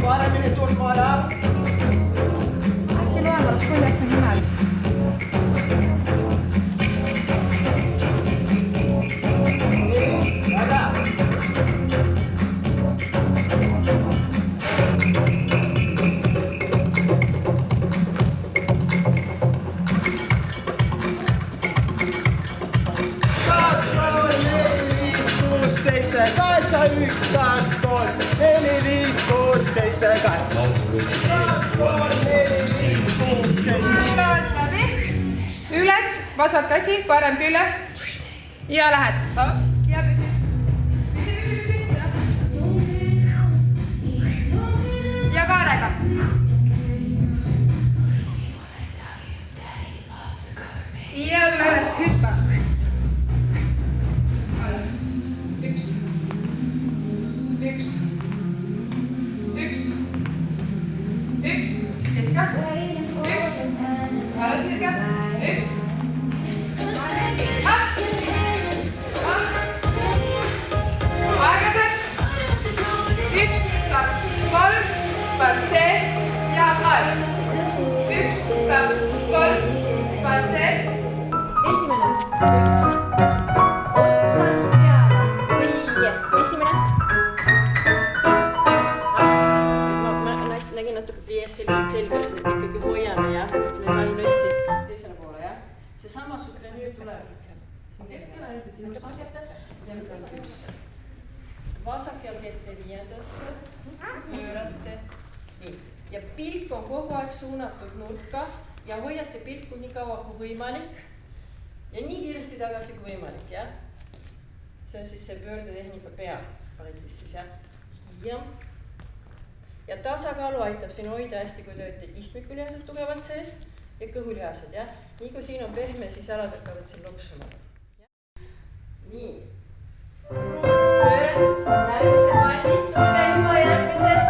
paremini tundma ära. Äkki loevad koljast on nimel. Väga. Üks, kaks, kolm, neli, viis, kuus, seitse, kaheksa. Läbi. Üles, vasak käsi, parem külje. Ja lähed. Ja püsi. Ja kaarega. Ja tule üles, hüppa. Üks, keska, üks, alles keska, üks, aeglaseks, üks, kaks, kolm, passee ja kael, üks, kaks, kolm, passee, esimene, üks, otsast peale, või esimene. Nägin natuke pliies selgelt, et ikkagi hoiame jah, et me vaim lössi teisele poole jah. See samasugune nüüd tuleb siit siin keskele, ainult üks langete ja nüüd on üks. Vasak jalg ette viiendasse, pöörate. Nii. Ja pilk on kogu aeg suunatud nurka ja hoiate pilku nii kaua kui võimalik ja nii kiiresti tagasi kui võimalik, jah. See on siis see pöördetehnika pea paletis siis, jah. Ja tasakaalu aitab siin hoida hästi, kui te olete istmikulihased tugevalt sees ja kõhulihased, jah. Nii kui siin on pehme, siis alad hakkavad siin loksuma. Nii. Pööre, järgmised valmis, tulge juba järgmised.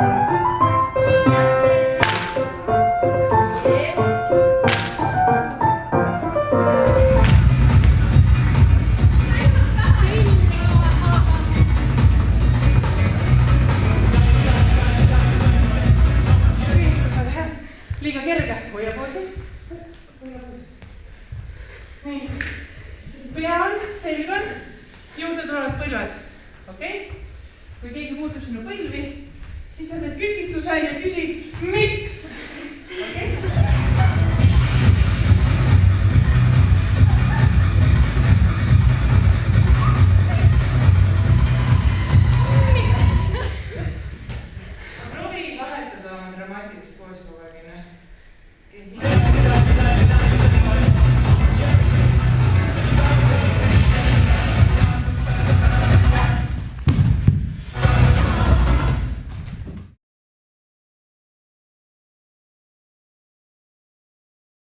Liiga kerge, hoia poosi. Nii. Pea on, selg on, juurde tulevad põlved. Okei? Kui keegi muutub sinu põlvi, siis sa teed kükituse ja küsid, miks? Okei? Proovi vahetada oma dramaatilist poosi kogu aeg,